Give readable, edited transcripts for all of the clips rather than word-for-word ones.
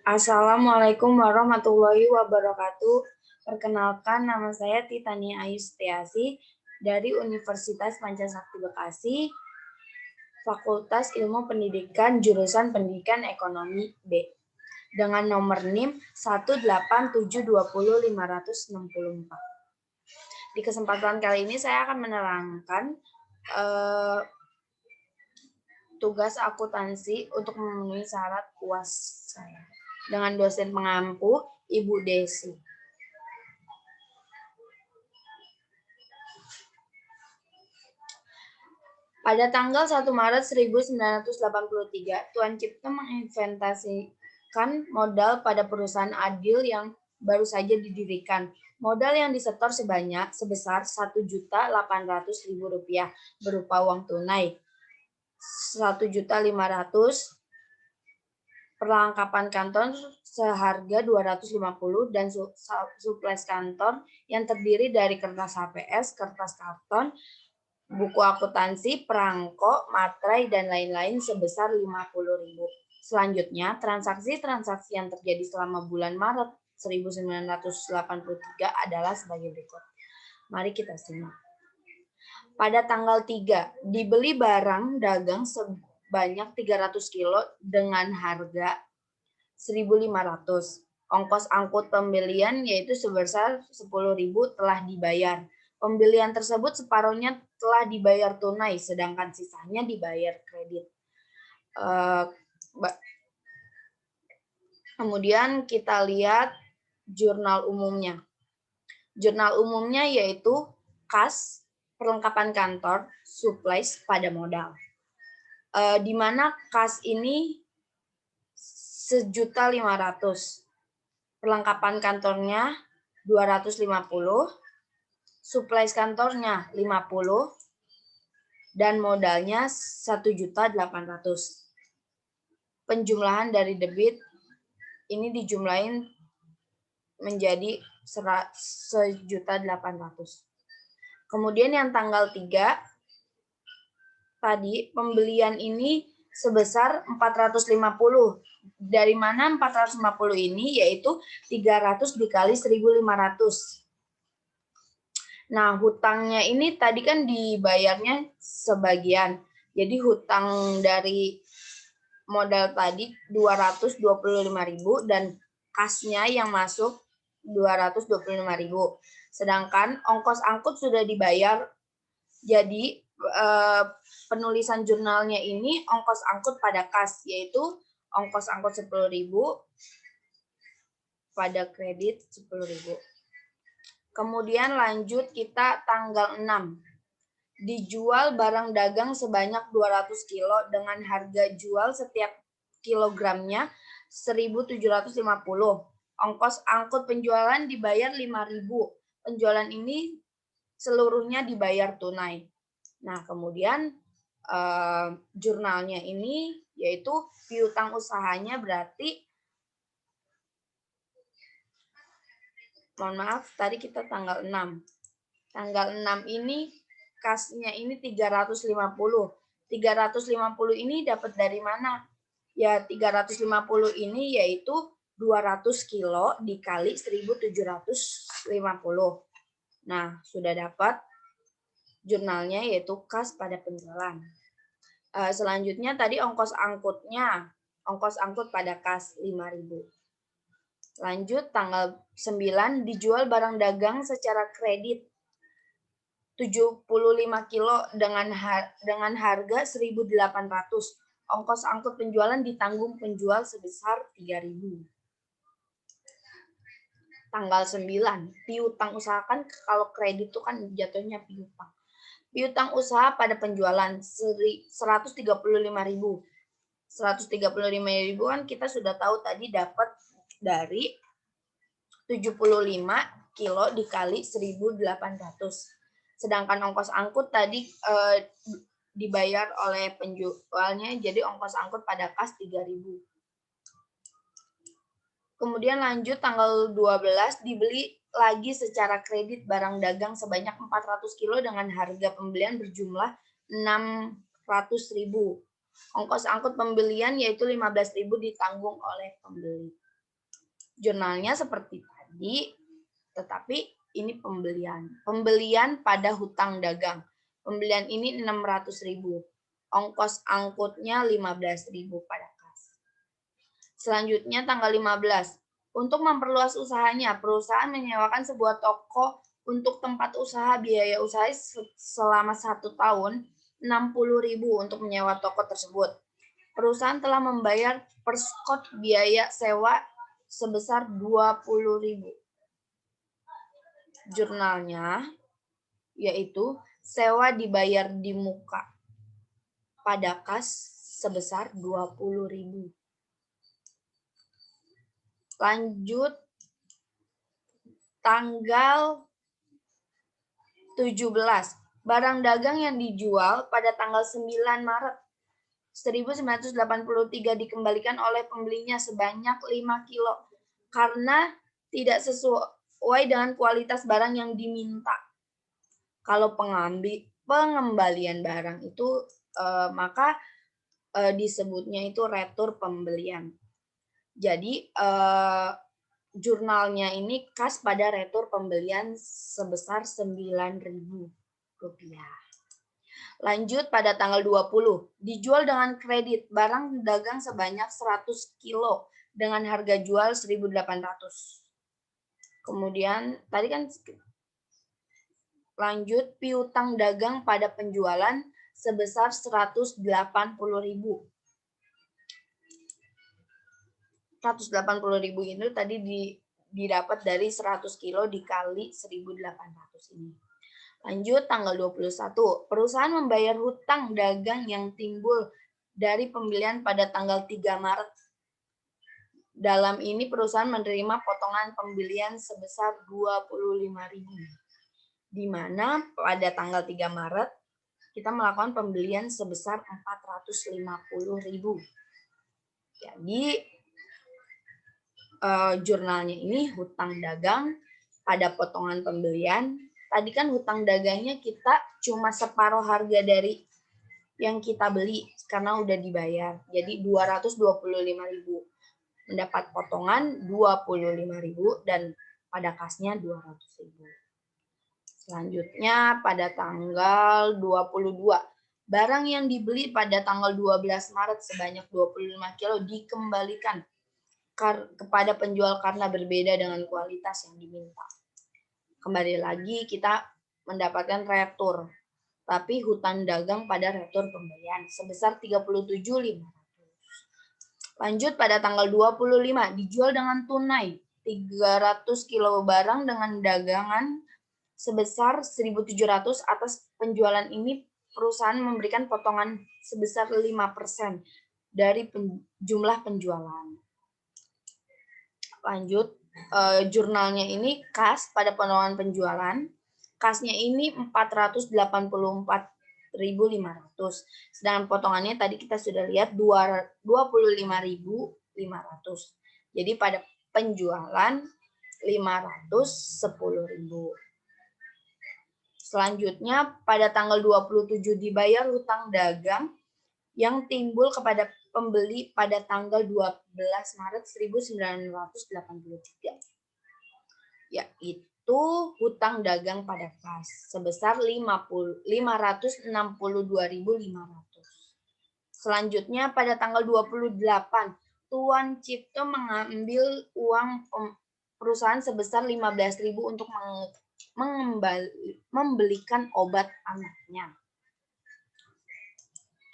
Assalamualaikum warahmatullahi wabarakatuh. Perkenalkan, nama saya Titania Ayu Setiasi dari Universitas Pancasakti Bekasi, Fakultas Ilmu Pendidikan, jurusan Pendidikan Ekonomi B. Dengan nomor NIM 187200564. Di kesempatan kali ini saya akan menerangkan tugas akuntansi untuk memenuhi syarat UAS saya dengan dosen pengampu Ibu Desi. Pada tanggal 1 Maret 1983, Tuan Cipta menginvestasikan modal pada perusahaan adil yang baru saja didirikan. Modal yang disetor sebesar Rp1.800.000 berupa uang tunai, Rp1.500.000, perlengkapan kantor seharga Rp250 dan suplemen kantor yang terdiri dari kertas HPS, kertas karton, buku akuntansi, perangko, materai, dan lain-lain sebesar Rp50.000. Selanjutnya, transaksi-transaksi yang terjadi selama bulan Maret 1983 adalah sebagai berikut. Mari kita simak. Pada tanggal 3, dibeli barang dagang sebanyak 300 kilo dengan harga Rp1.500. Ongkos angkut pembelian yaitu sebesar Rp10.000 telah dibayar. Pembelian tersebut separuhnya telah dibayar tunai, sedangkan sisanya dibayar kredit. Kemudian kita lihat jurnal umumnya. Jurnal umumnya yaitu kas, perlengkapan kantor, supplies pada modal. Di mana kas ini Rp1.500.000, perlengkapan kantornya Rp250, supplies kantornya Rp50, dan modalnya Rp1.800.000. Penjumlahan dari debit ini dijumlahin menjadi Rp1.800.000. Kemudian yang tanggal 3 tadi pembelian ini sebesar Rp450. Dari mana Rp450 ini? Yaitu 300 dikali 1.500. Nah, hutangnya ini tadi kan dibayarnya sebagian. Jadi hutang dari modal tadi Rp225.000 dan kasnya yang masuk Rp225.000. Sedangkan ongkos angkut sudah dibayar. Jadi penulisan jurnalnya ini ongkos angkut pada kas, yaitu ongkos angkut Rp10.000 pada kredit Rp10.000. Kemudian lanjut kita tanggal 6. Dijual barang dagang sebanyak 200 kilo dengan harga jual setiap kilogramnya Rp1.750. Ongkos angkut penjualan dibayar Rp5.000. Penjualan ini seluruhnya dibayar tunai. Nah, kemudian jurnalnya ini yaitu piutang usahanya berarti, mohon maaf, tadi kita tanggal 6. Tanggal 6 ini kasnya ini 350. 350 ini dapat dari mana? Ya, 350 ini yaitu 200 kilo dikali 1.750. Nah, sudah dapat jurnalnya yaitu kas pada penjualan. Selanjutnya tadi ongkos angkutnya, ongkos angkut pada kas Rp5.000. Lanjut tanggal 9, dijual barang dagang secara kredit 75 kilo dengan harga Rp1.800. Ongkos angkut penjualan ditanggung penjual sebesar Rp3.000. Tanggal 9, piutang usaha, kan kalau kredit itu kan jatuhnya piutang. Piutang usaha pada penjualan Rp135.000. Rp135.000 kan kita sudah tahu tadi dapat dari 75 kilo dikali 1.800. Sedangkan ongkos angkut tadi dibayar oleh penjualnya, jadi ongkos angkut pada kas Rp3.000. Kemudian lanjut tanggal 12, dibeli lagi secara kredit barang dagang sebanyak 400 kilo dengan harga pembelian berjumlah Rp600.000. Ongkos angkut pembelian yaitu Rp15.000 ditanggung oleh pembeli. Jurnalnya seperti tadi, tetapi ini pembelian. Pembelian pada hutang dagang. Pembelian ini 600.000. Ongkos angkutnya 15.000 pada kas. Selanjutnya tanggal 15. Untuk memperluas usahanya, perusahaan menyewakan sebuah toko untuk tempat usaha. Biaya usaha selama 1 tahun 60.000 untuk menyewa toko tersebut. Perusahaan telah membayar perskot biaya sewa sebesar 20.000. Jurnalnya yaitu sewa dibayar di muka pada kas sebesar 20.000. Lanjut tanggal 17. Barang dagang yang dijual pada tanggal 9 Maret 1983 dikembalikan oleh pembelinya sebanyak 5 kilo karena tidak sesuai dengan kualitas barang yang diminta. Kalau pengembalian barang itu maka disebutnya itu retur pembelian. Jadi jurnalnya ini kas pada retur pembelian sebesar 9.000 rupiah. Lanjut pada tanggal 20, dijual dengan kredit barang dagang sebanyak 100 kilo dengan harga jual 1.800. Kemudian tadi kan lanjut piutang dagang pada penjualan sebesar 180.000. 180.000 itu tadi didapat dari 100 kilo dikali 1.800 ini. Lanjut tanggal 21. Perusahaan membayar hutang dagang yang timbul dari pembelian pada tanggal 3 Maret. Dalam ini perusahaan menerima potongan pembelian sebesar 25.000. Di mana pada tanggal 3 Maret kita melakukan pembelian sebesar 450.000. Jadi jurnalnya ini hutang dagang pada potongan pembelian. Tadi kan hutang dagangnya kita cuma separuh harga dari yang kita beli karena udah dibayar. Jadi 225.000. Mendapat potongan 25.000 dan pada kasnya 200.000. Selanjutnya pada tanggal 22. Barang yang dibeli pada tanggal 12 Maret sebanyak 25 kilo dikembalikan kepada penjual karena berbeda dengan kualitas yang diminta. Kembali lagi kita mendapatkan retur, tapi hutang dagang pada retur pembelian sebesar 37.500. Lanjut pada tanggal 25, dijual dengan tunai 300 kilo barang dengan dagangan sebesar 1.700. Atas penjualan ini perusahaan memberikan potongan sebesar 5% dari jumlah penjualan. Lanjut, jurnalnya ini kas pada potongan penjualan. Kasnya ini 484.500. Sedangkan potongannya tadi kita sudah lihat 25.500. Jadi pada penjualan 510.000. Selanjutnya pada tanggal 27 dibayar hutang dagang yang timbul kepada pembeli pada tanggal 12 Maret 1983. Yaitu hutang dagang pada kas sebesar 562.500. Selanjutnya pada tanggal 28, Tuan Cipto mengambil uang perusahaan sebesar 15.000 untuk membelikan obat anaknya.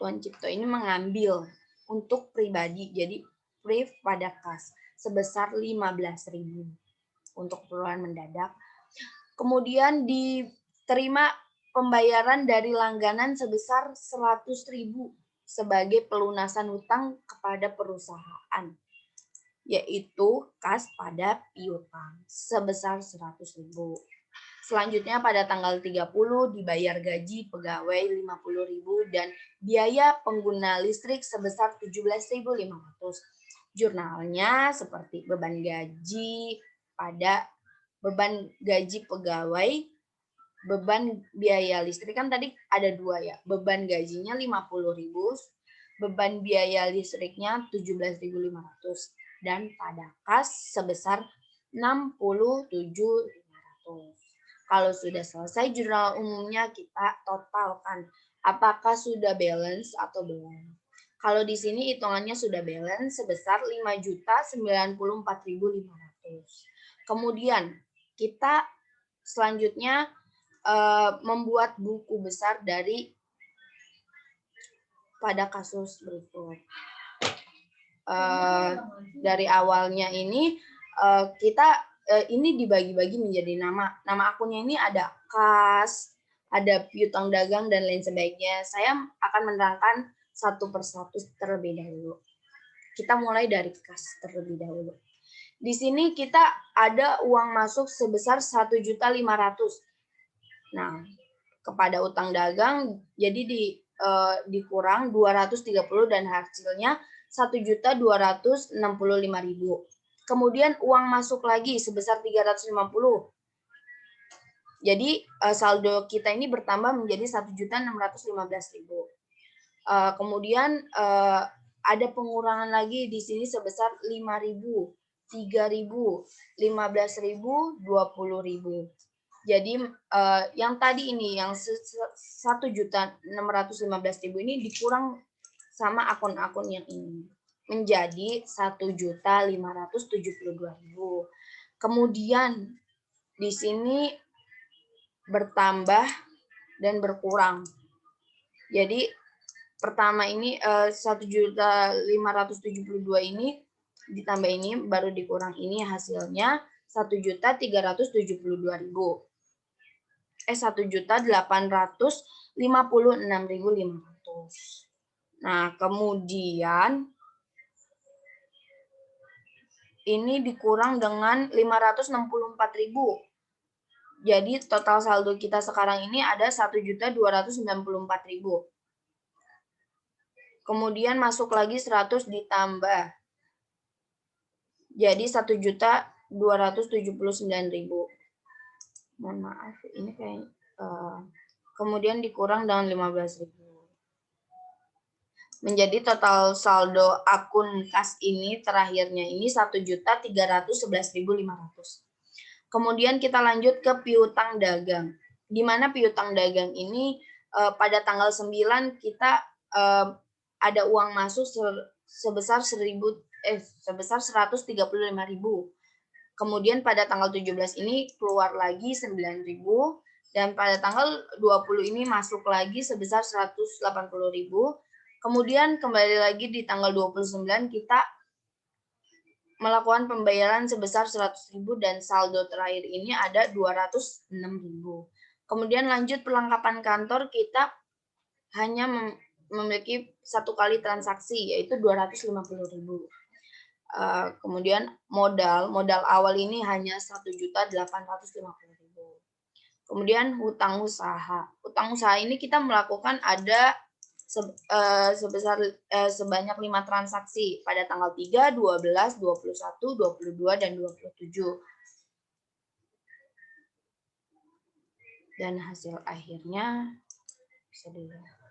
Tuan Cipto ini mengambil untuk pribadi, jadi brief pada kas sebesar 15.000 untuk keperluan mendadak. Kemudian diterima pembayaran dari langganan sebesar 100.000 sebagai pelunasan hutang kepada perusahaan, yaitu kas pada piutang sebesar 100.000. Selanjutnya pada tanggal 30 dibayar gaji pegawai 50.000 dan biaya pengguna listrik sebesar 17.500. Jurnalnya seperti beban gaji pegawai, beban biaya listrik kan tadi ada 2 ya. Beban gajinya 50.000, beban biaya listriknya 17.500. dan pada kas sebesar 67.500. Kalau sudah selesai jurnal umumnya, kita totalkan apakah sudah balance atau belum. Kalau di sini hitungannya sudah balance sebesar 5.094.500. Kemudian kita selanjutnya membuat buku besar pada kasus berikut. Dari awalnya ini kita ini dibagi-bagi menjadi nama akunnya ini ada kas, ada piutang dagang dan lain sebagainya. Saya akan menerangkan satu persatu terlebih dahulu. Kita mulai dari kas terlebih dahulu. Di sini kita ada uang masuk sebesar 1.500.000. Nah, kepada utang dagang jadi dikurang 230 dan hasilnya 1.265.000. Kemudian uang masuk lagi sebesar 350. Jadi saldo kita ini bertambah menjadi 1.615.000. Kemudian ada pengurangan lagi di sini sebesar 5.000, 3.000, 15.000, 20.000. Jadi yang tadi ini yang 1.615.000 ini dikurang sama akun-akun yang ini menjadi 1.572.000. Kemudian di sini bertambah dan berkurang. Jadi pertama ini 1.572 ini ditambah ini baru dikurang ini hasilnya 1.372.000. 1.856.500. Nah, kemudian ini dikurang dengan 564.000. Jadi total saldo kita sekarang ini ada 1.294.000. Kemudian masuk lagi 100 ditambah. Jadi 1.279.000. Mohon maaf, ini kayak kemudian dikurang dengan 15.000. Menjadi total saldo akun kas ini terakhirnya ini 1.311.500. Kemudian kita lanjut ke piutang dagang. Di mana piutang dagang ini pada tanggal 9 kita ada uang masuk sebesar 135.000. Kemudian pada tanggal 17 ini keluar lagi 9.000 dan pada tanggal 20 ini masuk lagi sebesar 180.000. Kemudian kembali lagi di tanggal 29 kita melakukan pembayaran sebesar 100.000 dan saldo terakhir ini ada 206.000. Kemudian lanjut perlengkapan kantor, kita hanya memiliki satu kali transaksi yaitu 250.000. Kemudian modal awal ini hanya 1.850.000. Kemudian hutang usaha. Hutang usaha ini kita melakukan ada sebanyak 5 transaksi pada tanggal 3, 12, 21, 22, dan 27. Dan hasil akhirnya bisa dilihat.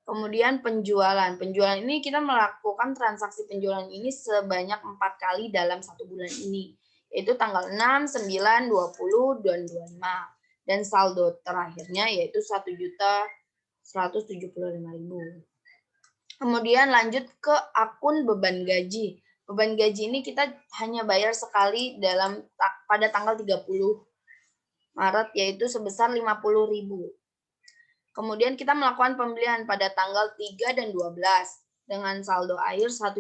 Kemudian penjualan. Penjualan ini kita melakukan transaksi penjualan ini sebanyak 4 kali dalam 1 bulan ini. Yaitu tanggal 6, 9, 20, dan 25. Dan saldo terakhirnya yaitu 1.175.000. Kemudian lanjut ke akun beban gaji. Beban gaji ini kita hanya bayar sekali pada tanggal 30 Maret yaitu sebesar 50.000. Kemudian kita melakukan pembelian pada tanggal 3 dan 12 dengan saldo akhir 1.050.000.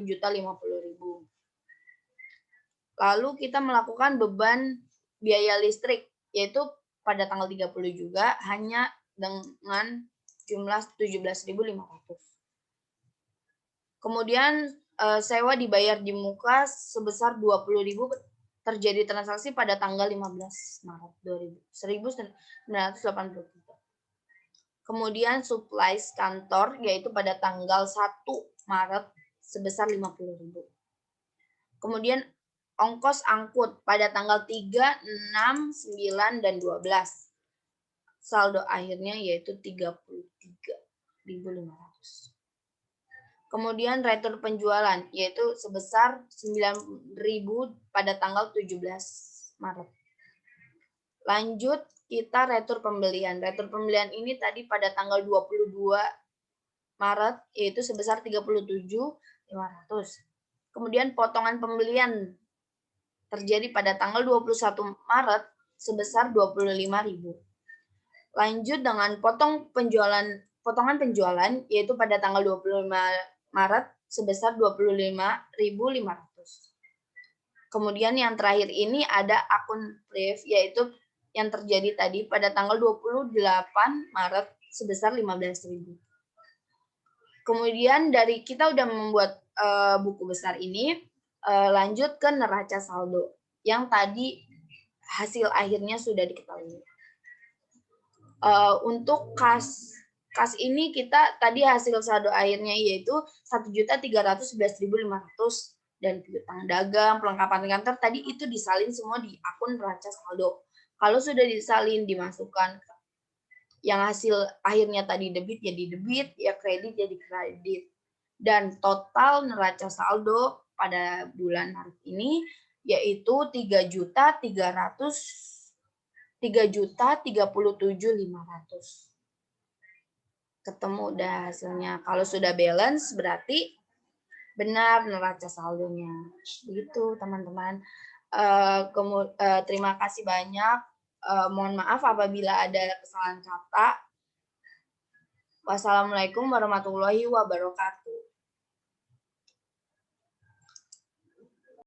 Lalu kita melakukan beban biaya listrik yaitu pada tanggal 30 juga hanya dengan jumlah 17.500. Kemudian sewa dibayar di muka sebesar 20.000 terjadi transaksi pada tanggal 15 Maret 1983. Kemudian supplies kantor yaitu pada tanggal 1 Maret sebesar 50.000. Kemudian ongkos angkut pada tanggal 3, 6, 9, dan 12. Saldo akhirnya yaitu 33.500. Kemudian retur penjualan, yaitu sebesar 9.000 pada tanggal 17 Maret. Lanjut, kita retur pembelian. Retur pembelian ini tadi pada tanggal 22 Maret, yaitu sebesar 37.500. Kemudian potongan pembelian terjadi pada tanggal 21 Maret sebesar 25.000. Lanjut dengan potongan penjualan yaitu pada tanggal 25 Maret sebesar 25.500. Kemudian yang terakhir ini ada akun Priv yaitu yang terjadi tadi pada tanggal 28 Maret sebesar 15.000. Kemudian dari kita udah membuat buku besar ini, lanjut ke neraca saldo yang tadi hasil akhirnya sudah diketahui. Untuk kas ini kita tadi hasil saldo akhirnya yaitu 1.311.500 dan piutang dagang, pelengkapan kantor tadi itu disalin semua di akun neraca saldo. Kalau sudah disalin dimasukkan yang hasil akhirnya tadi debit jadi debit, ya kredit jadi kredit. Dan total neraca saldo pada bulan Maret ini yaitu 3.037.500. Ketemu udah hasilnya. Kalau sudah balance berarti benar neraca saldonya. Begitu teman-teman. Terima kasih banyak. Mohon maaf apabila ada kesalahan kata. Wassalamualaikum warahmatullahi wabarakatuh.